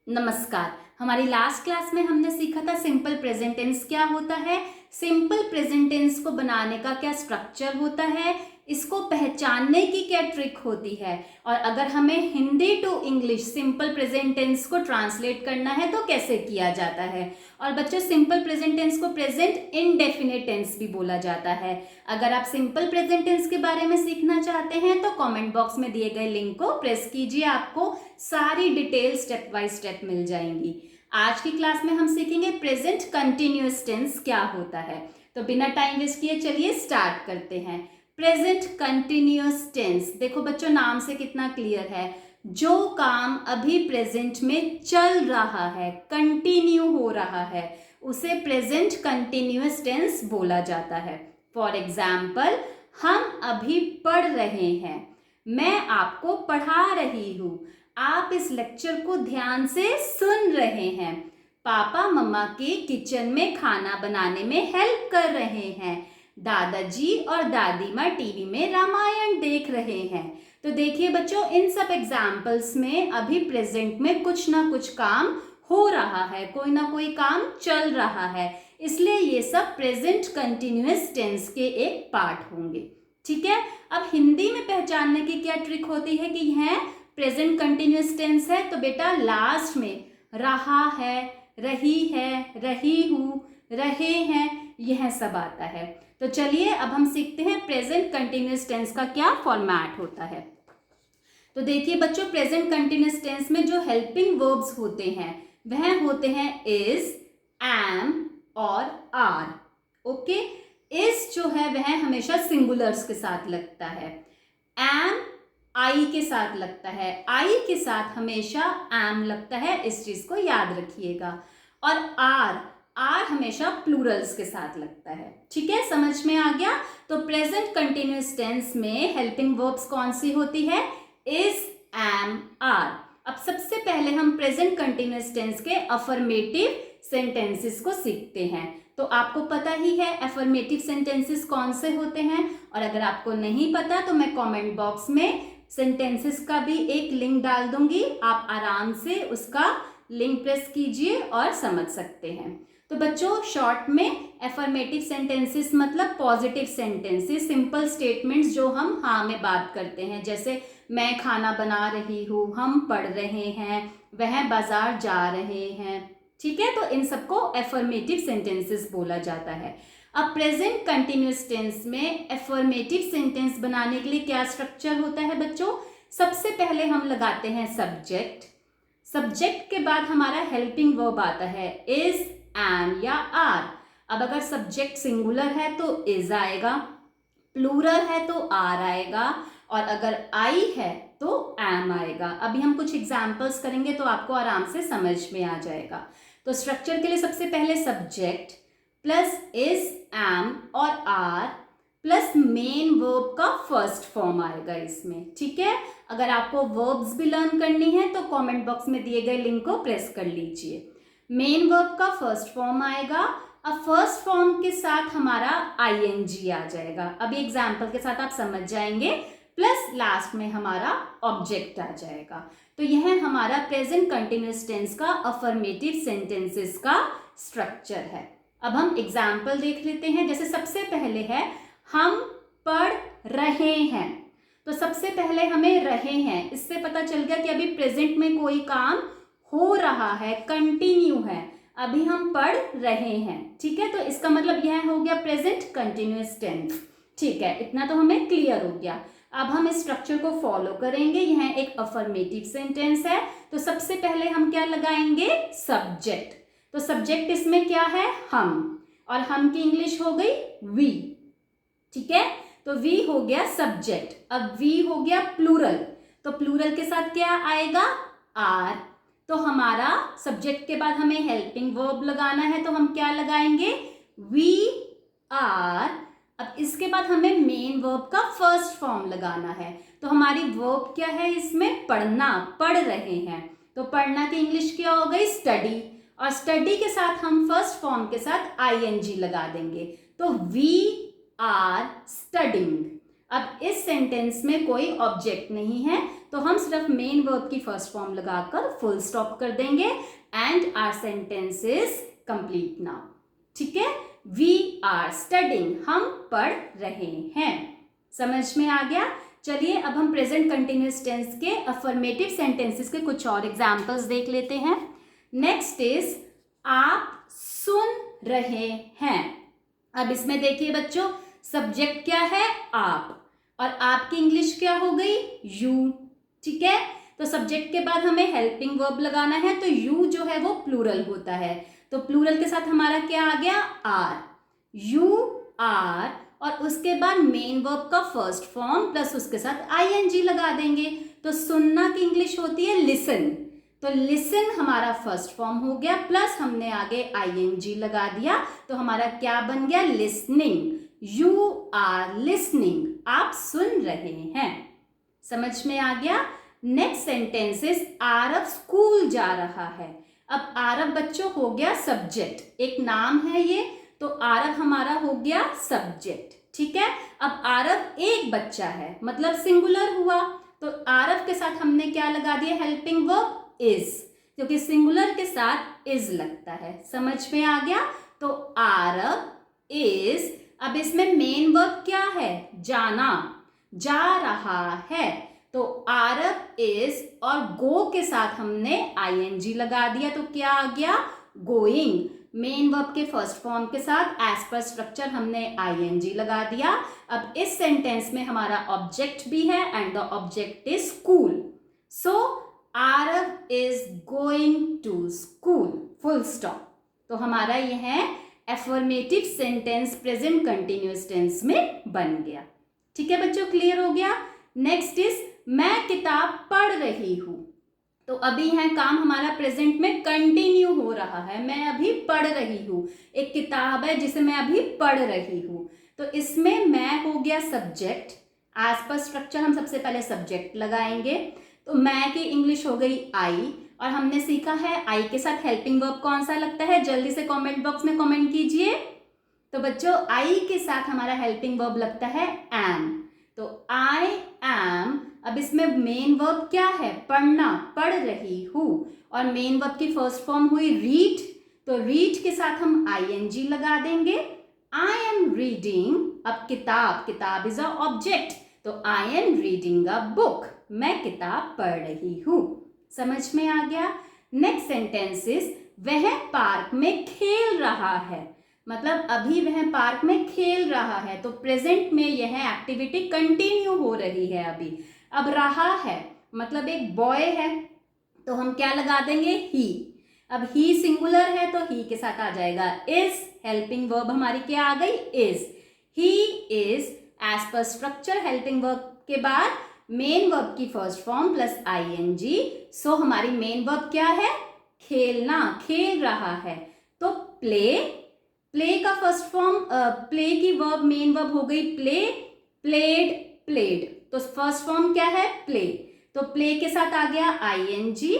नमस्कार। हमारी last class में हमने सीखा था सिंपल प्रेजेंट टेंस क्या होता है, सिंपल प्रेजेंट टेंस को बनाने का क्या स्ट्रक्चर होता है, इसको पहचानने की क्या ट्रिक होती है, और अगर हमें Hindi to English simple present tense को ट्रांसलेट करना है तो कैसे किया जाता है। और बच्चों, सिंपल प्रेजेंट टेंस को प्रेजेंट इनडेफिनिट टेंस भी बोला जाता है। अगर आप सिंपल प्रेजेंट टेंस के बारे में सीखना चाहते हैं तो कमेंट बॉक्स में दिए गए लिंक को प्रेस कीजिए, आपको सारी डिटेल स्टेप बाय स्टेप मिल जाएंगी। आज की क्लास में हम सीखेंगे प्रेजेंट कंटिन्यूअस टेंस क्या होता है। तो बिना टाइम वेस्ट किए चलिए स्टार्ट करते हैं। प्रेजेंट कंटिन्यूअस टेंस, देखो बच्चों नाम से कितना क्लियर है, जो काम अभी प्रेजेंट में चल रहा है, कंटिन्यू हो रहा है, उसे प्रेजेंट कंटिन्यूअस टेंस बोला जाता है। फॉर एग्जाम्पल, हम अभी पढ़ रहे हैं, मैं आपको पढ़ा रही हूँ, आप इस लेक्चर को ध्यान से सुन रहे हैं, पापा मम्मा के किचन में खाना बनाने में हेल्प कर रहे हैं, दादाजी और दादी माँ टीवी में रामायण देख रहे हैं। तो देखिए बच्चों, इन सब एग्जाम्पल्स में अभी प्रेजेंट में कुछ ना कुछ काम हो रहा है, कोई ना कोई काम चल रहा है, इसलिए ये सब प्रेजेंट कंटिन्यूअस टेंस के एक पार्ट होंगे। ठीक है, अब हिंदी में पहचानने की क्या ट्रिक होती है कि यह प्रेजेंट कंटिन्यूअस टेंस है तो बेटा लास्ट में रहा है, रही है, रही हूँ, रहे हैं, यह सब आता है। तो चलिए अब हम सीखते हैं प्रेजेंट कंटिन्यूअस टेंस का क्या फॉर्मेट होता है। तो देखिए बच्चों, प्रेजेंट कंटिन्यूअस टेंस में जो हेल्पिंग वर्ब्स होते हैं वह होते हैं इज, एम और आर। ओके, इज जो है वह हमेशा सिंगुलर्स के साथ लगता है, एम आई के साथ लगता है, आई के साथ हमेशा एम लगता है, इस चीज को याद रखिएगा। और आर हमेशा प्लूरल्स के साथ लगता है। ठीक है, समझ में आ गया। तो प्रेजेंट कंटिन्यूअस टेंस में हेल्पिंग वर्ब्स कौन सी होती है, इज, एम, आर। अब सबसे पहले हम प्रेजेंट कंटिन्यूअस टेंस के अफर्मेटिव सेंटेंसेस को सीखते हैं। तो आपको पता ही है अफर्मेटिव सेंटेंसेस कौन से होते हैं, और अगर आपको नहीं पता तो मैं कमेंट बॉक्स में सेंटेंसेस का भी एक लिंक डाल दूंगी, आप आराम से उसका लिंक प्रेस कीजिए और समझ सकते हैं। तो बच्चों, शॉर्ट में अफर्मेटिव सेंटेंसेस मतलब पॉजिटिव सेंटेंसेस, सिंपल स्टेटमेंट्स जो हम हाँ में बात करते हैं, जैसे मैं खाना बना रही हूँ, हम पढ़ रहे हैं, वह बाजार जा रहे हैं। ठीक है, तो इन सबको अफर्मेटिव सेंटेंसेस बोला जाता है। अब प्रेजेंट कंटिन्यूअस टेंस में अफर्मेटिव सेंटेंस बनाने के लिए क्या स्ट्रक्चर होता है बच्चों, सबसे पहले हम लगाते हैं सब्जेक्ट, सब्जेक्ट के बाद हमारा हेल्पिंग वर्ब आता है इज, एम या आर। अब अगर सब्जेक्ट सिंगुलर है तो इज आएगा, प्लूरल है तो आर आएगा, और अगर आई है तो एम आएगा। अभी हम कुछ एग्जाम्पल्स करेंगे तो आपको आराम से समझ में आ जाएगा। तो स्ट्रक्चर के लिए सबसे पहले सब्जेक्ट प्लस इज, एम और आर प्लस मेन वर्ब का फर्स्ट फॉर्म आएगा इसमें। ठीक है, अगर आपको वर्ब्स भी लर्न करनी है तो कमेंट बॉक्स में दिए गए लिंक को प्रेस कर लीजिए। मेन वर्ब का फर्स्ट फॉर्म आएगा, अब फर्स्ट फॉर्म के साथ हमारा आईएनजी आ जाएगा, अभी एग्जाम्पल के साथ आप समझ जाएंगे, प्लस लास्ट में हमारा ऑब्जेक्ट आ जाएगा। तो यह हमारा प्रेजेंट कंटिन्यूअस टेंस का अफर्मेटिव सेंटेंसेस का स्ट्रक्चर है। अब हम एग्जाम्पल देख लेते हैं। जैसे सबसे पहले है हम पढ़ रहे हैं, तो सबसे पहले हमें रहे हैं, इससे पता चल गया कि अभी प्रेजेंट में कोई काम हो रहा है, कंटिन्यू है, अभी हम पढ़ रहे हैं। ठीक है, तो इसका मतलब यह हो गया प्रेजेंट कंटिन्यूअस टेंस। ठीक है, इतना तो हमें क्लियर हो गया। अब हम इस स्ट्रक्चर को फॉलो करेंगे। यह एक अफर्मेटिव सेंटेंस है, तो सबसे पहले हम क्या लगाएंगे, सब्जेक्ट। तो सब्जेक्ट इसमें क्या है, हम, और हम की इंग्लिश हो गई वी। ठीक है, तो वी हो गया सब्जेक्ट। अब वी हो गया प्लूरल, तो प्लूरल के साथ क्या आएगा, आर। तो हमारा सब्जेक्ट के बाद हमें हेल्पिंग वर्ब लगाना है, तो हम क्या लगाएंगे, वी आर। अब इसके बाद हमें मेन वर्ब का फर्स्ट फॉर्म लगाना है, तो हमारी वर्ब क्या है इसमें, पढ़ना, पढ़ रहे हैं, तो पढ़ना की इंग्लिश क्या हो गई, स्टडी, और स्टडी के साथ हम फर्स्ट फॉर्म के साथ आईएनजी लगा देंगे, तो वी आर स्टडिंग। अब इस सेंटेंस में कोई ऑब्जेक्ट नहीं है, तो तो हम सिर्फ मेन वर्ब की फर्स्ट फॉर्म लगाकर फुल स्टॉप कर देंगे and our sentence is complete now. ठीक है, वी आर स्टडिंग, हम पढ़ रहे हैं। समझ में आ गया? चलिए अब हम प्रेजेंट कंटिन्यूअस टेंस के अफर्मेटिव सेंटेंसेस के कुछ और एग्जांपल्स देख लेते हैं। नेक्स्ट इज आप सुन रहे हैं। अब इसमें देखिए बच्चों, सब्जेक्ट क्या है? आप, और आपकी इंग्लिश क्या हो गई? यू। ठीक है, तो सब्जेक्ट के बाद हमें हेल्पिंग वर्ब लगाना है, तो यू जो है वो प्लूरल होता है, तो प्लूरल के साथ हमारा क्या आ गया? आर। यू आर, और उसके बाद मेन वर्ब का फर्स्ट फॉर्म प्लस उसके साथ आईएनजी लगा देंगे, तो सुनना की इंग्लिश होती है लिसन, तो लिसन हमारा फर्स्ट फॉर्म हो गया, प्लस हमने आगे आईएनजी लगा दिया, तो हमारा क्या बन गया? लिसनिंग। यू आर लिसनिंग, आप सुन रहे हैं। समझ में आ गया? Next sentence is Aarav school जा रहा है। अब आरव बच्चों हो गया सब्जेक्ट, एक नाम है ये, तो आरव हमारा हो गया सब्जेक्ट। ठीक है, अब आरव एक बच्चा है, मतलब सिंगुलर हुआ, तो आरव के साथ हमने क्या लगा दिया? हेल्पिंग वर्ब इज, क्योंकि सिंगुलर के साथ इज लगता है। समझ में आ गया? तो आरव इज, अब इसमें मेन वर्ब क्या है? जाना, जा रहा है, तो आरव इज और गो के साथ हमने आईएनजी लगा दिया, तो क्या आ गया? गोइंग। मेन वर्ब के फर्स्ट फॉर्म के साथ एज पर स्ट्रक्चर हमने आईएनजी लगा दिया। अब इस सेंटेंस में हमारा ऑब्जेक्ट भी है and the object is school, so Aarav is going to school, full stop. तो हमारा यह affirmative sentence present continuous tense में बन गया। ठीक है बच्चों, क्लियर हो गया? नेक्स्ट इज मैं किताब पढ़ रही हूं, तो अभी यह काम हमारा प्रेजेंट में कंटिन्यू हो रहा है, मैं अभी पढ़ रही हूं, एक किताब है जिसे मैं अभी पढ़ रही हूं, तो इसमें मैं हो गया सब्जेक्ट, एज पर स्ट्रक्चर हम सबसे पहले सब्जेक्ट लगाएंगे, तो मैं की इंग्लिश हो गई आई, और हमने सीखा है आई के साथ हेल्पिंग वर्ब कौन सा लगता है? जल्दी से कमेंट बॉक्स में कमेंट कीजिए। तो बच्चों आई के साथ हमारा हेल्पिंग वर्ब लगता है एम, तो आई एम। अब इसमें मेन वर्ब क्या है? पढ़ना, पढ़ रही हूँ, और मेन वर्ब की फर्स्ट फॉर्म हुई रीड, तो रीड के साथ हम आईएनजी लगा देंगे। आई एम रीडिंग, अब किताब, किताब इज अ ऑब्जेक्ट, तो I am reading a book, मैं किताब पढ़ रही हूँ। समझ में आ गया? नेक्स्ट सेंटेंस इज वह पार्क में खेल रहा है, मतलब अभी वह पार्क में खेल रहा है, तो प्रेजेंट में यह एक्टिविटी कंटिन्यू हो रही है अभी। अब रहा है मतलब एक बॉय है, तो हम क्या लगा देंगे? ही। अब ही सिंगुलर है तो ही के साथ आ जाएगा इज, हेल्पिंग वर्ब हमारी क्या आ गई? Is. He is, as per structure helping verb के बाद मेन वर्ब की first form plus ING, so हमारी मेन वर्ब क्या है? खेलना, खेल रहा है, तो प्ले। प्ले का फर्स्ट फॉर्म, प्ले की वर्ब मेन वर्ब हो गई प्ले, प्लेड, प्लेड, तो फर्स्ट फॉर्म क्या है? प्ले, तो प्ले के साथ आ गया आईएनजी।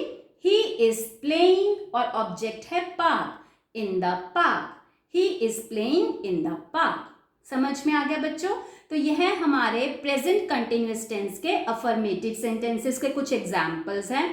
ही इज प्लेइंग, और ऑब्जेक्ट है park, in the park, he is playing in the park. समझ में आ गया बच्चों? तो यह हमारे प्रेजेंट कंटिन्यूअस टेंस के अफर्मेटिव सेंटेंसेस के कुछ एग्जाम्पल्स हैं।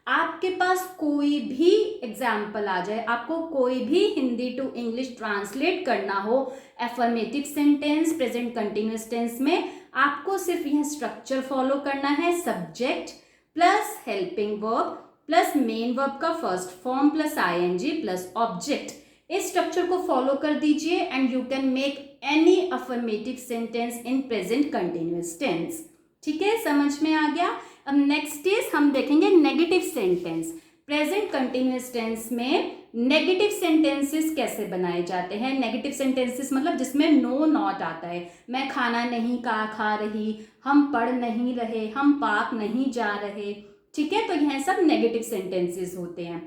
आपके पास कोई भी एग्जाम्पल आ जाए, आपको कोई भी हिंदी टू इंग्लिश ट्रांसलेट करना हो affirmative sentence present continuous tense में, आपको सिर्फ यह स्ट्रक्चर फॉलो करना है, subject plus helping verb plus main verb का first form plus I N G plus object. इस स्ट्रक्चर को फॉलो कर दीजिए and you can make any affirmative sentence in present continuous tense. ठीक है, समझ में आ गया? अब नेक्स्ट इज हम देखेंगे negative sentence. Present continuous tense में नेगेटिव सेंटेंसेस कैसे बनाए जाते हैं? नेगेटिव सेंटेंसेस मतलब जिसमें नो नॉट आता है, मैं खाना नहीं खा रही, हम पढ़ नहीं रहे, हम पार्क नहीं जा रहे। ठीक है, तो यह सब नेगेटिव सेंटेंसेस होते हैं।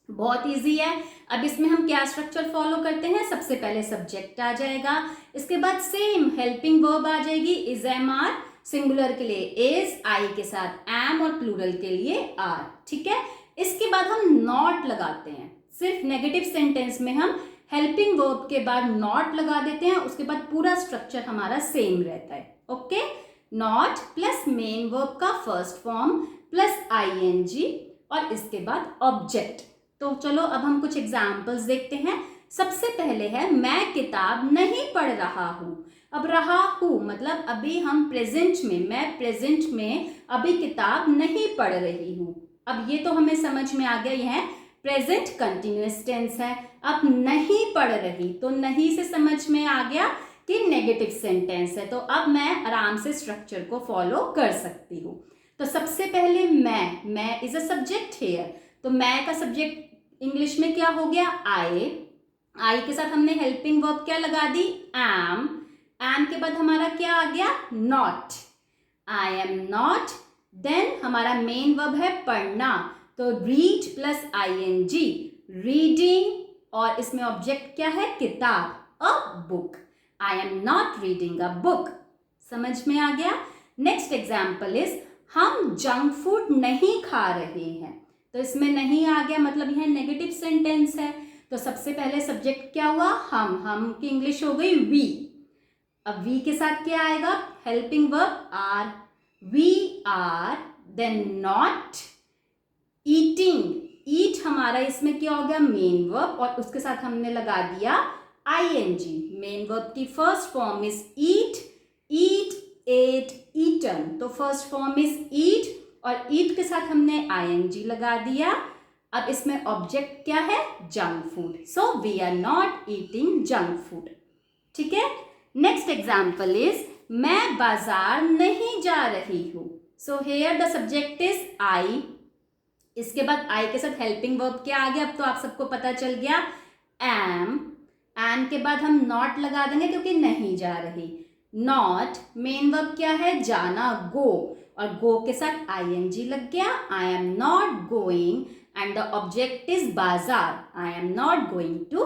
बहुत इजी है। अब इसमें हम क्या स्ट्रक्चर फॉलो करते हैं? सबसे पहले सब्जेक्ट आ जाएगा, इसके बाद सेम हेल्पिंग वर्ब आ जाएगी, इज एम आर, सिंगुलर के लिए इज, आई के साथ एम, और प्लूरल के लिए आर। ठीक है, इसके बाद हम नॉट लगाते हैं। सिर्फ नेगेटिव सेंटेंस में हम हेल्पिंग वर्ब के बाद नॉट लगा देते हैं, उसके बाद पूरा स्ट्रक्चर हमारा सेम रहता है। Okay, not plus main verb का फर्स्ट फॉर्म प्लस ing और इसके बाद ऑब्जेक्ट। तो चलो अब हम कुछ एग्जाम्पल्स देखते हैं। सबसे पहले है मैं किताब नहीं पढ़ रहा हूँ। अब रहा हूँ मतलब अभी हम प्रेजेंट में, मैं प्रेजेंट में अभी किताब नहीं पढ़ रही हूँ। अब ये तो हमें समझ में आ गया, यह प्रेजेंट कंटिन्यूअस टेंस है। अब नहीं पढ़ रही, तो नहीं से समझ में आ गया कि नेगेटिव सेंटेंस है। तो अब मैं आराम से स्ट्रक्चर को फॉलो कर सकती हूँ। तो सबसे पहले मैं इज अ सब्जेक्ट हेयर, तो मैं का सब्जेक्ट इंग्लिश में क्या हो गया, आई के साथ हमने हेल्पिंग वर्ब क्या लगा दी, एम के बाद हमारा क्या आ गया, not, I am not. Then हमारा मेन वर्ब है पढ़ना, तो रीड प्लस ing, रीडिंग, और इसमें ऑब्जेक्ट क्या है, किताब, a book, I am not reading a book. समझ में आ गया। नेक्स्ट एग्जाम्पल इज हम जंक फूड नहीं खा रहे हैं, तो इसमें नहीं आ गया मतलब यह नेगेटिव सेंटेंस है। तो सबसे पहले सब्जेक्ट क्या हुआ, हम की इंग्लिश हो गई वी। अब वी के साथ क्या आएगा, helping verb are, we are, then not eating, eat हमारा इसमें क्या हो गया, मेन वर्ब, और उसके साथ हमने लगा दिया ing। मेन वर्ब की first form is eat, ate, eaten, तो फर्स्ट फॉर्म इज ईट, और ईट के साथ हमने ing लगा दिया। अब इसमें ऑब्जेक्ट क्या है, junk food, so we are not eating junk food. ठीक है। नेक्स्ट एग्जाम्पल इज मैं बाजार नहीं जा रही हूँ, so here the subject is I. इसके बाद आई के साथ हेल्पिंग वर्ब क्या आ गया, अब तो आप सबको पता चल गया, एम के बाद हम नॉट लगा देंगे क्योंकि नहीं जा रही, नॉट, मेन वर्ब क्या है, जाना, गो, और गो के साथ ing लग गया, I am not going, and the object is bazaar, I am not going to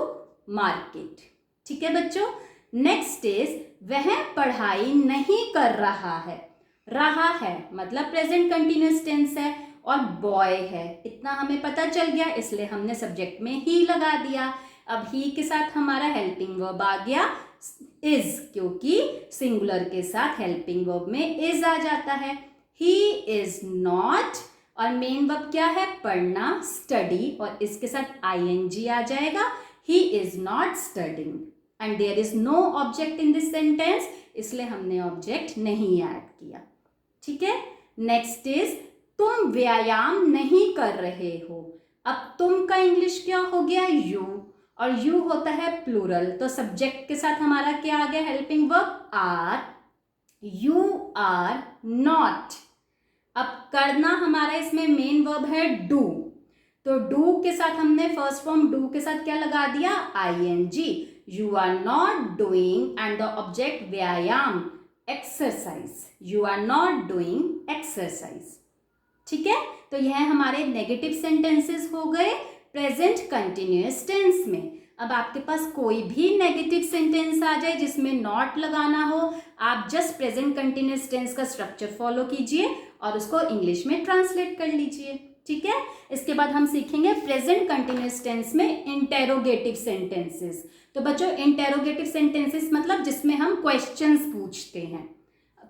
market. ठीक है बच्चों। नेक्स्ट इज वह पढ़ाई नहीं कर रहा है मतलब प्रेजेंट कंटिन्यूअस टेंस है, और बॉय है, इतना हमें पता चल गया, इसलिए हमने सब्जेक्ट में ही लगा दिया। अब ही के साथ हमारा हेल्पिंग वर्ब आ गया इज, क्योंकि सिंगुलर के साथ हेल्पिंग वर्ब में इज आ जाता है। ही इज नॉट, और मेन वर्ब क्या है, पढ़ना, स्टडी, और इसके साथ ing आ जाएगा, he is not studying, and there is no object in this sentence, इसलिए हमने ऑब्जेक्ट नहीं ऐड किया। ठीक है। नेक्स्ट इज तुम व्यायाम नहीं कर रहे हो। अब तुम का इंग्लिश क्या हो गया, यू, और यू होता है प्लूरल, तो सब्जेक्ट के साथ हमारा क्या आ गया, helping verb are, you are not. अब करना हमारा इसमें मेन वर्ब है डू, तो डू के साथ हमने फर्स्ट फॉर्म डू के साथ क्या लगा दिया, ing, you are not doing, and the object vyayam, exercise, you are not doing exercise. ठीक है। तो यह हमारे नेगेटिव सेंटेंसेस हो गए प्रेजेंट कंटिन्यूअस टेंस में। अब आपके पास कोई भी नेगेटिव सेंटेंस आ जाए जिसमें नॉट लगाना हो, आप जस्ट प्रेजेंट कंटिन्यूअस टेंस का स्ट्रक्चर फॉलो कीजिए और उसको इंग्लिश में ट्रांसलेट कर लीजिए। ठीक है। इसके बाद हम सीखेंगे प्रेजेंट कंटिन्यूअस टेंस में इंटेरोगेटिव सेंटेंसेस। तो बच्चों इंटेरोगेटिव सेंटेंसेस मतलब जिसमें हम क्वेश्चंस पूछते हैं।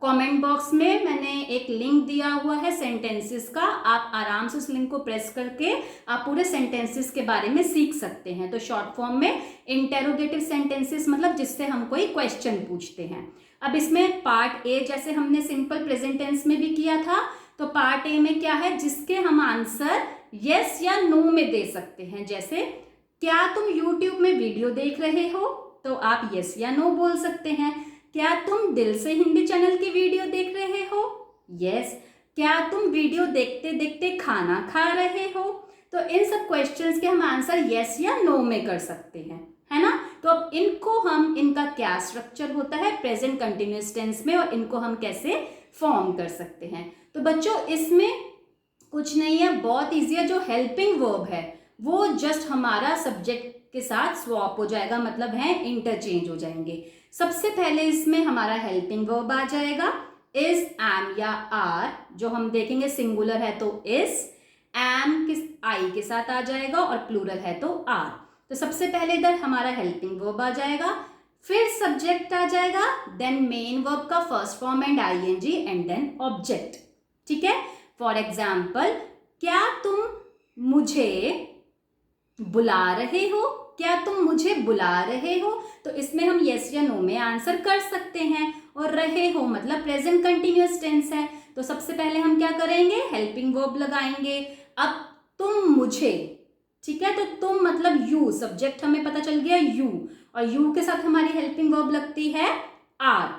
कमेंट बॉक्स में मैंने एक लिंक दिया हुआ है सेंटेंसेस का, आप आराम से उस लिंक को प्रेस करके आप पूरे सेंटेंसेस के बारे में सीख सकते हैं। तो शॉर्ट फॉर्म में इंटेरोगेटिव सेंटेंसेस मतलब जिससे हम कोई क्वेश्चन पूछते हैं। अब इसमें पार्ट ए जैसे हमने सिंपल प्रेजेंट टेंस में भी किया था, तो पार्ट ए में क्या है, जिसके हम आंसर यस या नो में दे सकते हैं। जैसे क्या तुम यूट्यूब में वीडियो देख रहे हो, तो आप यस या नो बोल सकते हैं। क्या तुम दिल से हिंदी चैनल की वीडियो देख रहे हो, यस। क्या तुम वीडियो देखते देखते खाना खा रहे हो, तो इन सब क्वेश्चंस के हम आंसर यस या नो में कर सकते हैं, है ना। तो अब इनको हम, इनका क्या स्ट्रक्चर होता है प्रेजेंट कंटिन्यूअस टेंस में, और इनको हम कैसे फॉर्म कर सकते हैं। तो बच्चों इसमें कुछ नहीं है, बहुत ईजी है। जो हेल्पिंग वर्ब है वो जस्ट हमारा सब्जेक्ट के साथ स्वॉप हो जाएगा, मतलब है इंटरचेंज हो जाएंगे। सबसे पहले इसमें हमारा हेल्पिंग वर्ब आ जाएगा इज, एम या आर, जो हम देखेंगे सिंगुलर है तो इज, एम किस आई के साथ आ जाएगा, और प्लूरल है तो आर। तो सबसे पहले इधर हमारा हेल्पिंग वर्ब आ जाएगा, फिर सब्जेक्ट आ जाएगा, देन मेन वर्ब का first form and ing, and then object. ठीक है। फॉर एग्जाम्पल, क्या तुम मुझे बुला रहे हो? क्या तुम मुझे बुला रहे हो? तो इसमें हम यस या नो में आंसर कर सकते हैं। और रहे हो मतलब प्रेजेंट कंटिन्यूअस टेंस है, तो सबसे पहले हम क्या करेंगे, हेल्पिंग वर्ब लगाएंगे। अब तुम मुझे, ठीक है, तो तुम मतलब यू, सब्जेक्ट हमें पता चल गया यू, और यू के साथ हमारी हेल्पिंग वर्ब लगती है आर,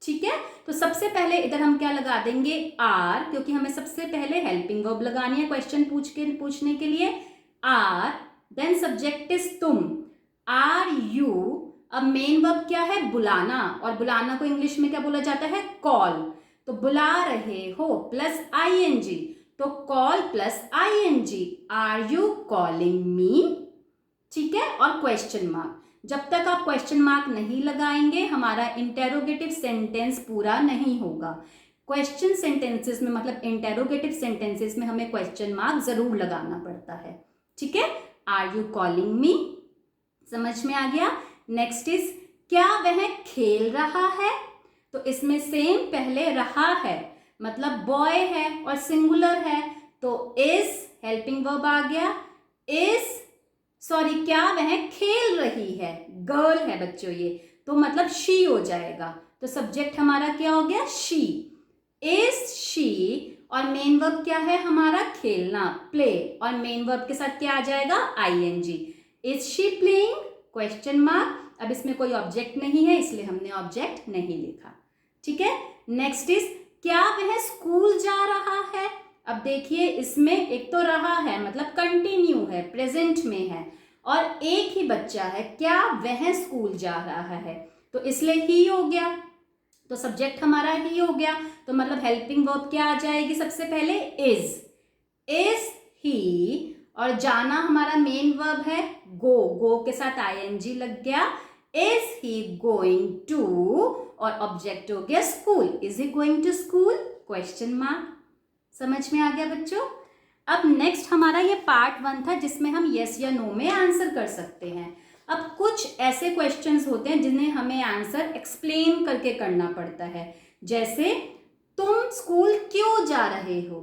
ठीक है। तो सबसे पहले इधर हम क्या लगा देंगे, आर, क्योंकि हमें सबसे पहले हेल्पिंग वर्ब लगानी है क्वेश्चन पूछने के लिए, आर, देन सब्जेक्ट इज तुम, आर यू। अब मेन वर्ब क्या है, बुलाना, और बुलाना को इंग्लिश में क्या बोला जाता है, कॉल। तो बुला रहे हो प्लस आईएनजी, तो call plus ING, are you calling me, ठीक है। और क्वेश्चन मार्क, जब तक आप क्वेश्चन मार्क नहीं लगाएंगे हमारा इंटेरोगेटिव सेंटेंस पूरा नहीं होगा। क्वेश्चन सेंटेंसेस में मतलब इंटेरोगेटिव सेंटेंसेस में हमें क्वेश्चन मार्क जरूर लगाना पड़ता है, ठीक है। आर यू कॉलिंग मी, समझ में आ गया। नेक्स्ट इज, क्या वह खेल रहा है? तो इसमें सेम पहले रहा है मतलब बॉय है और सिंगुलर है, तो इज हेल्पिंग वर्ब आ गया, इज सॉरी, क्या वह खेल रही है, गर्ल है बच्चों ये, तो मतलब शी हो जाएगा। तो सब्जेक्ट हमारा क्या हो गया, शी, इज शी, और मेन वर्ब क्या है हमारा, खेलना, प्ले, और मेन वर्ब के साथ क्या आ जाएगा, ING. Is she playing, question mark. अब इसमें कोई ऑब्जेक्ट नहीं है इसलिए हमने ऑब्जेक्ट नहीं लिखा, ठीक है। नेक्स्ट इज, क्या वह स्कूल जा रहा है? अब देखिए इसमें एक तो रहा है मतलब कंटिन्यू है, प्रेजेंट में है, और एक ही बच्चा है, क्या वह स्कूल जा रहा है, तो इसलिए ही हो गया, तो सब्जेक्ट हमारा ही हो गया। तो मतलब हेल्पिंग वर्ब क्या आ जाएगी, सबसे पहले इज ही, और जाना हमारा मेन वर्ब है गो, गो के साथ आईएनजी लग गया, इज ही गोइंग टू, और ऑब्जेक्ट हो गया school, is he going to school, question mark. समझ में आ गया बच्चों। अब नेक्स्ट हमारा ये पार्ट 1 था जिसमें हम यस या नो में आंसर कर सकते हैं। अब कुछ ऐसे क्वेश्चंस होते हैं जिन्हें हमें आंसर एक्सप्लेन करके करना पड़ता है, जैसे तुम स्कूल क्यों जा रहे हो,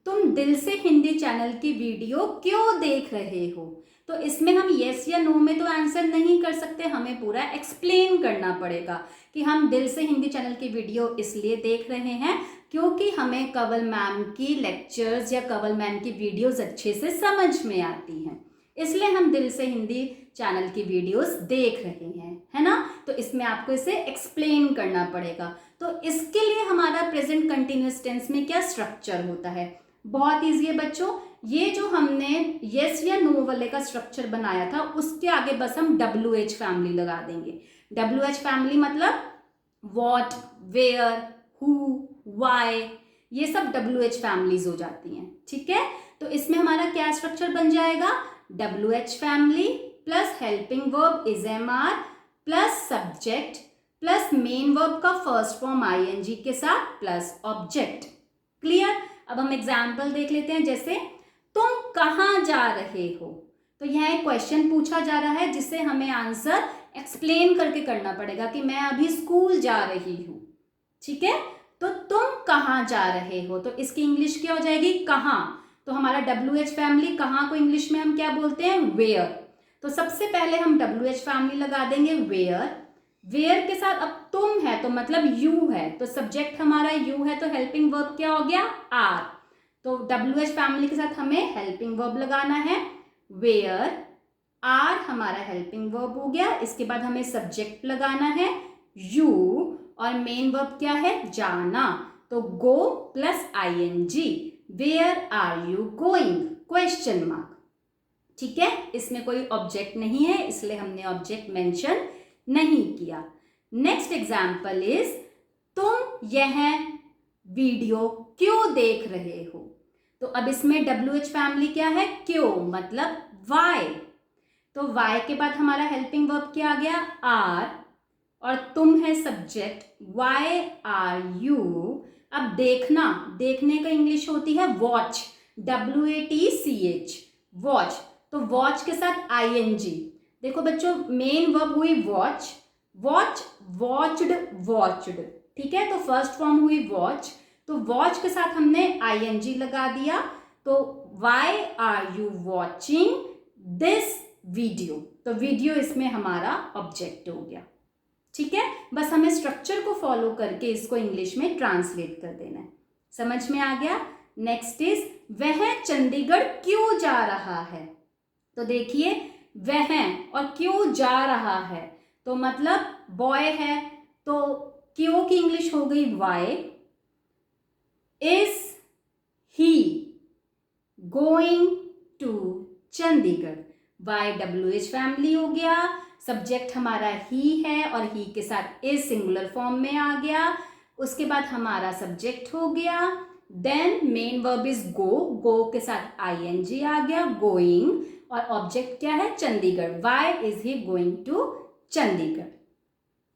तुम दिल से हिंदी चैनल की वीडियो क्यों देख रहे हो। तो इसमें हम यस या नो में तो आंसर नहीं कर सकते, हमें पूरा एक्सप्लेन करना पड़ेगा कि हम दिल से हिंदी चैनल की वीडियो इसलिए देख रहे हैं क्योंकि हमें कंवल मैम की लेक्चर्स या कंवल मैम की वीडियोस अच्छे से समझ में आती हैं, इसलिए हम दिल से हिंदी चैनल की वीडियोस देख रहे हैं, है ना। तो इसमें आपको इसे एक्सप्लेन करना पड़ेगा। तो इसके लिए हमारा प्रेजेंट कंटिन्यूअस टेंस में क्या स्ट्रक्चर होता है, बहुत ईजी है बच्चों। ये जो हमने यस या नो वाले का स्ट्रक्चर बनाया था उसके आगे बस हम WH फैमिली लगा देंगे। WH फैमिली मतलब व्हाट, वेयर, हु, वाई, ये सब WH फैमिलीज हो जाती हैं, ठीक है। तो इसमें हमारा क्या स्ट्रक्चर बन जाएगा, WH family plus helping verb is MR plus subject plus main verb का फर्स्ट फॉर्म ING के साथ प्लस ऑब्जेक्ट। क्लियर। अब हम एग्जाम्पल देख लेते हैं, जैसे तुम कहाँ जा रहे हो, तो यह एक क्वेश्चन पूछा जा रहा है जिससे हमें आंसर एक्सप्लेन करके करना पड़ेगा कि मैं अभी स्कूल जा रही हूँ, ठीक है। तो तुम कहाँ जा रहे हो, तो इसकी इंग्लिश क्या हो जाएगी, कहाँ। तो हमारा WH फैमिली कहाँ को इंग्लिश में हम क्या बोलते हैं, वेयर। तो सबसे पहले हम WH फैमिली लगा देंगे वेयर, वेयर के साथ अब तुम है तो मतलब यू है, तो सब्जेक्ट हमारा यू है, तो हेल्पिंग वर्ब क्या हो गया, आर। तो WH फैमिली के साथ हमें हेल्पिंग वर्ब लगाना है वेयर, आर हमारा हेल्पिंग वर्ब हो गया। इसके बाद हमें सब्जेक्ट लगाना है यू, और मेन वर्ब क्या है, जाना, तो go plus ING, where are you going, question mark, ठीक है। इसमें कोई ऑब्जेक्ट नहीं है इसलिए हमने ऑब्जेक्ट मेंशन नहीं किया। नेक्स्ट एग्जाम्पल इज, तुम यह वीडियो क्यों देख रहे हो, तो अब इसमें WH फैमिली क्या है, क्यों मतलब वाई, तो वाई के बाद हमारा हेल्पिंग वर्ब क्या आ गया, आर, और तुम है सब्जेक्ट, वाई आर यू। अब देखना, देखने का इंग्लिश होती है वॉच, WATCH, वॉच, तो वॉच के साथ ING। देखो बच्चों मेन वर्ब हुई वॉच, वॉच, वॉच्ड, वॉच्ड, ठीक है। तो फर्स्ट फॉर्म हुई वॉच, तो वॉच के साथ हमने ing लगा दिया, तो why are you watching this video, तो वीडियो इसमें हमारा ऑब्जेक्ट हो गया। ठीक है, बस हमें स्ट्रक्चर को फॉलो करके इसको इंग्लिश में ट्रांसलेट कर देना है। समझ में आ गया। नेक्स्ट इज वह चंडीगढ़ क्यों जा रहा है। तो देखिए वह और क्यों जा रहा है, तो मतलब बॉय है, तो क्यों की इंग्लिश हो गई why. Is he going to Chandigarh, YWH family हो गया, सब्जेक्ट हमारा ही है और ही के साथ इज सिंगुलर फॉर्म में आ गया। उसके बाद हमारा सब्जेक्ट हो गया, then main verb is go के साथ ing आ गया, गोइंग, और ऑब्जेक्ट क्या है Chandigarh, why is he going to Chandigarh.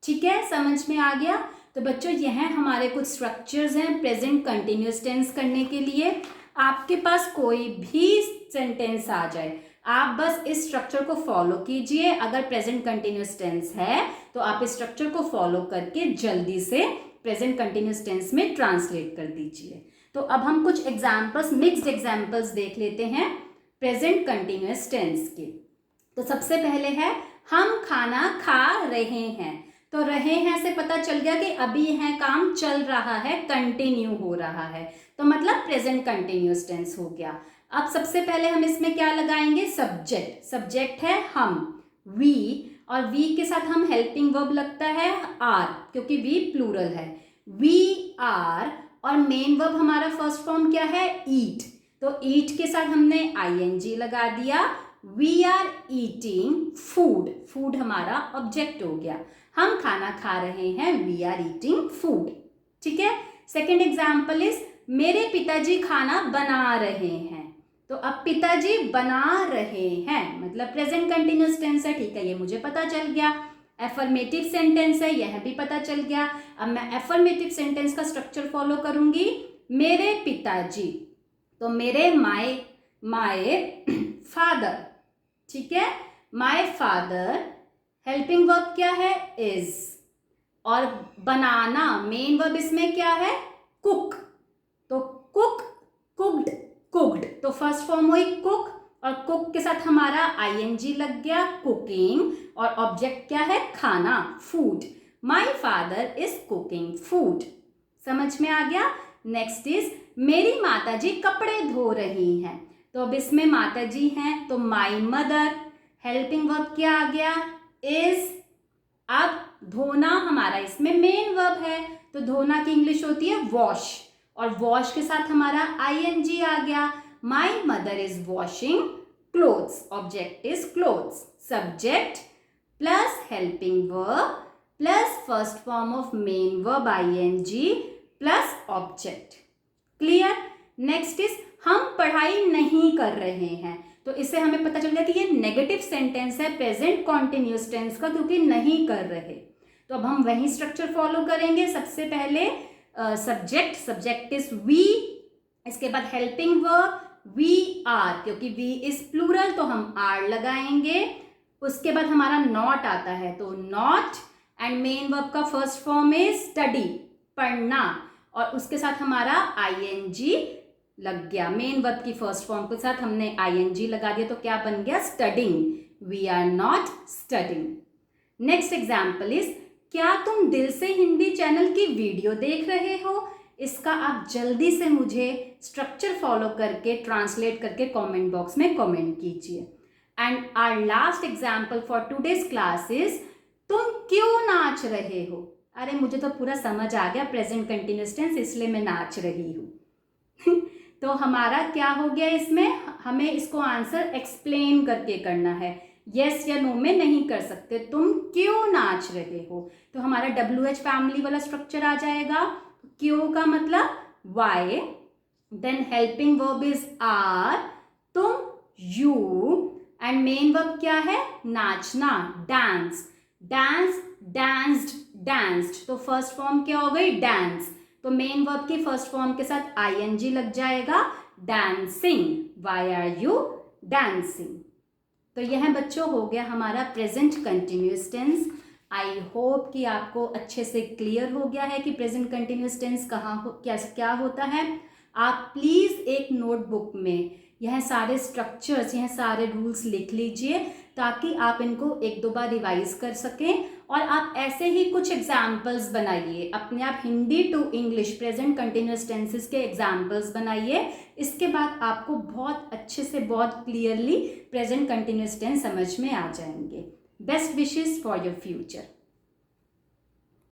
ठीक है, समझ में आ गया। तो बच्चों यह हमारे कुछ स्ट्रक्चर्स हैं प्रेजेंट कंटिन्यूअस टेंस करने के लिए। आपके पास कोई भी सेंटेंस आ जाए, आप बस इस स्ट्रक्चर को फॉलो कीजिए। अगर प्रेजेंट कंटिन्यूअस टेंस है तो आप इस स्ट्रक्चर को फॉलो करके जल्दी से प्रेजेंट कंटिन्यूअस टेंस में ट्रांसलेट कर दीजिए। तो अब हम कुछ एग्जाम्पल्स, मिक्स्ड एग्जाम्पल्स देख लेते हैं प्रेजेंट कंटिन्यूअस टेंस के। तो सबसे पहले है हम खाना खा रहे हैं। तो रहे हैं से पता चल गया कि अभी यह काम चल रहा है, कंटिन्यू हो रहा है, तो मतलब प्रेजेंट कंटिन्यूअस टेंस हो गया। अब सबसे पहले हम इसमें क्या लगाएंगे, सब्जेक्ट। सब्जेक्ट है हम, वी, और वी के साथ हम हेल्पिंग वर्ब लगता है आर, क्योंकि वी प्लूरल है, वी आर। और मेन वर्ब हमारा फर्स्ट फॉर्म क्या है, ईट, तो ईट के साथ हमने ing लगा दिया, we are eating food, food हमारा ऑब्जेक्ट हो गया। हम खाना खा रहे हैं, वी आर ईटिंग फूड। ठीक है, सेकेंड एग्जाम्पल इज मेरे पिताजी खाना बना रहे हैं। तो अब पिताजी बना रहे हैं मतलब प्रेजेंट कंटिन्यूअस टेंस है, ठीक है, ये मुझे पता चल गया। एफर्मेटिव सेंटेंस है, यह भी पता चल गया। अब मैं एफर्मेटिव सेंटेंस का स्ट्रक्चर फॉलो करूंगी। मेरे पिताजी, तो मेरे माय फादर, ठीक है, माय फादर, हेल्पिंग वर्ब क्या है, इज, और बनाना मेन वर्ब इसमें क्या है, कुक, तो कुक, कुक्ड, कुक्ड, तो फर्स्ट फॉर्म हुई कुक, और कुक के साथ हमारा ing लग गया, कुकिंग, और ऑब्जेक्ट क्या है, खाना, food. My father is cooking food. समझ में आ गया। नेक्स्ट इज मेरी माताजी कपड़े धो रही हैं। तो अब इसमें माताजी हैं, तो माय मदर, हेल्पिंग वर्ब क्या आ गया, इज। अब धोना हमारा इसमें मेन वर्ब है, तो धोना की इंग्लिश होती है वॉश, और वॉश के साथ हमारा ing आ गया। My mother is washing clothes, object is clothes, subject plus helping verb plus first form of main verb ing plus object. Clear. Next is हम पढ़ाई नहीं कर रहे हैं। तो इससे हमें पता चल गया कि ये नेगेटिव सेंटेंस है प्रेजेंट कॉन्टिन्यूअस टेंस का, क्योंकि नहीं कर रहे। तो अब हम वही स्ट्रक्चर फॉलो करेंगे। सबसे पहले सब्जेक्ट इज वी, इसके बाद हेल्पिंग वर्ब वी आर, क्योंकि वी इज प्लूरल तो हम आर लगाएंगे। उसके बाद हमारा नॉट आता है, तो नॉट, एंड मेन वर्ब का फर्स्ट फॉर्म इज स्टडी, पढ़ना, और उसके साथ हमारा ing लग गया। मेन वर्ब की फर्स्ट फॉर्म के साथ हमने ing लगा दिया, तो क्या बन गया, studying, we are not studying. Next example is क्या तुम दिल से हिंदी चैनल की वीडियो देख रहे हो। इसका आप जल्दी से मुझे स्ट्रक्चर फॉलो करके ट्रांसलेट करके कमेंट बॉक्स में कमेंट कीजिए। And our last example for today's class is तुम क्यों नाच रहे हो। अरे मुझे तो पूरा समझ आ गया प्रेजेंट कंटिन्यूअस टेंस, इसलिए मैं नाच रही हूँ। तो हमारा क्या हो गया, इसमें हमें इसको आंसर एक्सप्लेन करके करना है, यस या नो में नहीं कर सकते। तुम क्यों नाच रहे हो, तो हमारा WH फैमिली वाला स्ट्रक्चर आ जाएगा। क्यों का मतलब why, then helping verb is are, तुम यू, एंड मेन वर्ब क्या है, नाचना, डांस, डांस, डांस्ड, डांस्ड, तो फर्स्ट फॉर्म क्या हो गई, डांस, तो मेन वर्ब की फर्स्ट फॉर्म के साथ ing लग जाएगा, dancing, why are you dancing. तो यह बच्चों हो गया हमारा present continuous tense. I hope कि आपको अच्छे से क्लियर हो गया है कि प्रेजेंट कंटिन्यूस टेंस क्या होता है। आप प्लीज़ एक नोटबुक में यह सारे स्ट्रक्चर्स, यह सारे रूल्स लिख लीजिए ताकि आप इनको एक दो बार रिवाइज कर सकें। और आप ऐसे ही कुछ एग्जाम्पल्स बनाइए अपने आप, Hindi to English present continuous tenses के एग्जाम्पल्स बनाइए। इसके बाद आपको बहुत अच्छे से, बहुत क्लियरली प्रेजेंट कंटिन्यूस टेंस समझ में आ जाएंगे। Best wishes for your future.